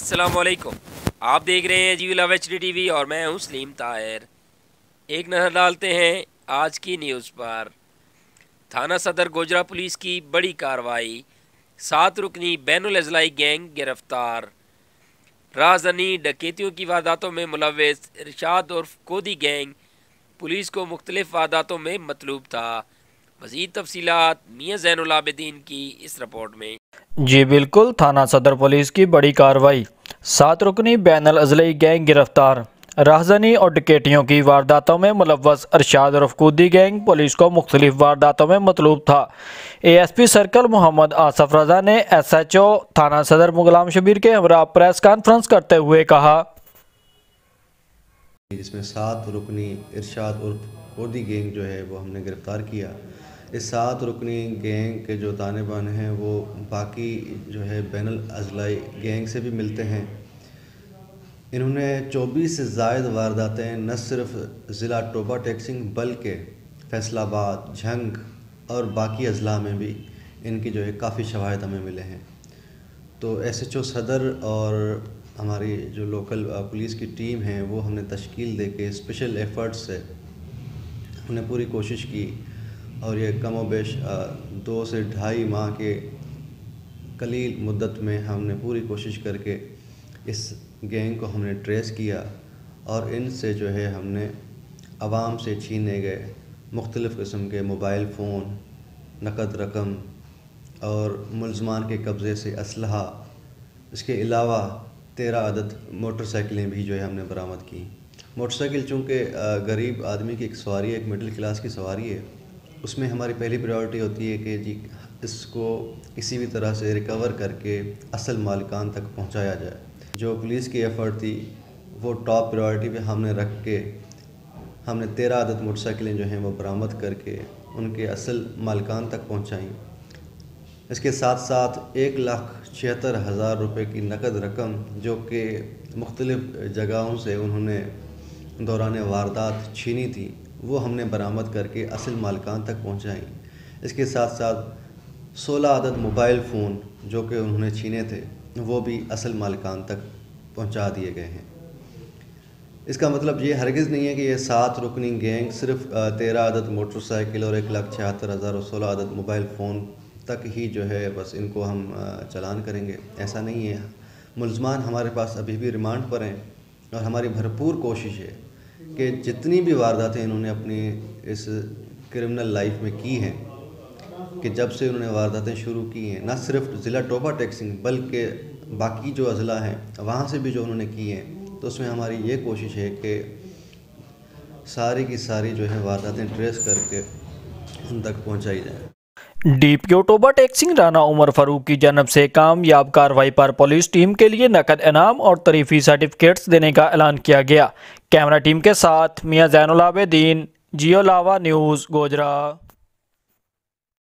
अस्सलाम वालेकुम। आप देख रहे हैं जी लव HD TV और मैं हूं सलीम ताहिर। एक नज़र डालते हैं आज की न्यूज़ पर। थाना सदर गोजरा पुलिस की बड़ी कार्रवाई, 7 रुकनी बैनुल अज़लाई गैंग गिरफ्तार। राजधानी डकैतियों की वारदातों में मुलव्वस इरशाद उर्फ कोदी गैंग पुलिस को मुख्तलिफ वारदातों में मतलूब था। मज़ीद तफसीलात मियां ज़ैनुल आबिदीन की इस रिपोर्ट में। जी बिल्कुल, थाना सदर पुलिस की बड़ी कार्रवाई, 7 रुकनी बैनुल अज़लाई गैंग गिरफ्तार। राहज़नी और डकैतियों की वारदातों में मुलव्वस इरशाद उर्फ कोदी गैंग पुलिस को मुख्तलिफ वारदातों में मतलूब था। ASP सर्कल मोहम्मद आसफ रजा ने SHO थाना सदर गुलाम शबीर के हमरा प्रेस कॉन्फ्रेंस करते हुए कहा, इसमें 7 रुकनी इरशाद उर्फ कोदी गैंग जो है वो हमने गिरफ़्तार किया। इस 7 रुकनी गैंग के जो तानेबान हैं वो बाकी जो है बैनुल अज़लाई गैंग से भी मिलते हैं। इन्होंने 24 से ज़ायद वारदातें न सिर्फ ज़िला टोबा टेक्सिंग बल्कि फैसलाबाद, झंग और बाकी अज़ला में भी इनकी जो है काफ़ी शवाहिद हमें मिले हैं। तो SHO सदर और हमारी जो लोकल पुलिस की टीम है वो हमने तश्कील दे के स्पेशल एफ़र्ट्स से हमने पूरी कोशिश की और ये कम व बेश 2 से ढाई माह के कलील मुद्दत में हमने पूरी कोशिश करके इस गैंग को हमने ट्रेस किया और इनसे जो है हमने आवाम से छीने गए मुख्तलिफ़ किस्म के मोबाइल फ़ोन, नकद रकम और मुलज़मान के कब्ज़े से असलहा, इसके अलावा 13 अदद मोटरसाइकिलें भी जो है हमने बरामद की। मोटरसाइकिल चूँकि गरीब आदमी की एक सवारी है, एक मिडिल क्लास की सवारी है, उसमें हमारी पहली प्रायोरिटी होती है कि जी इसको किसी भी तरह से रिकवर करके असल मालिकान तक पहुंचाया जाए। जो पुलिस की एफ़र्ट थी वो टॉप प्रायोरिटी पे हमने रख के हमने 13 अदद मोटरसाइकिलें जो हैं वो बरामद करके उनके असल मालिकान तक पहुंचाई। इसके साथ साथ 1,76,000 रुपये की नकद रकम जो कि मुख्तलिफ़ जगहों से उन्होंने दौरान वारदात छीनी थी वो हमने बरामद करके असल मालिकान तक पहुंचाई। इसके साथ साथ 16 अदद मोबाइल फ़ोन जो कि उन्होंने छीने थे वो भी असल मालिकान तक पहुंचा दिए गए हैं। इसका मतलब ये हरगिज़ नहीं है कि ये 7 रुकनी गैंग सिर्फ 13 अदद मोटरसाइकिल और 1,76,000 और 16 अदद मोबाइल फ़ोन तक ही जो है बस इनको हम चालान करेंगे, ऐसा नहीं है। मुलज़मान हमारे पास अभी भी रिमांड पर हैं और हमारी भरपूर कोशिश है कि जितनी भी वारदातें इन्होंने अपनी इस क्रिमिनल लाइफ में की हैं, कि जब से उन्होंने वारदातें शुरू की हैं, न सिर्फ ज़िला टोबा टेक्सिंग बल्कि बाकी जो अज़ला हैं वहाँ से भी जो उन्होंने की हैं, तो उसमें हमारी ये कोशिश है कि सारी की सारी जो है वारदातें ट्रेस करके उन तक पहुँचाई जाएँ। DPO टोबा टेक्सिंग राना उमर फारूक की जानब से कामयाब कार्रवाई पर पुलिस टीम के लिए नकद इनाम और तरीफ़ी सर्टिफिकेट्स देने का ऐलान किया गया। कैमरा टीम के साथ मियां ज़ैनुल आबिदीन, जियो लावा न्यूज़, गोजरा।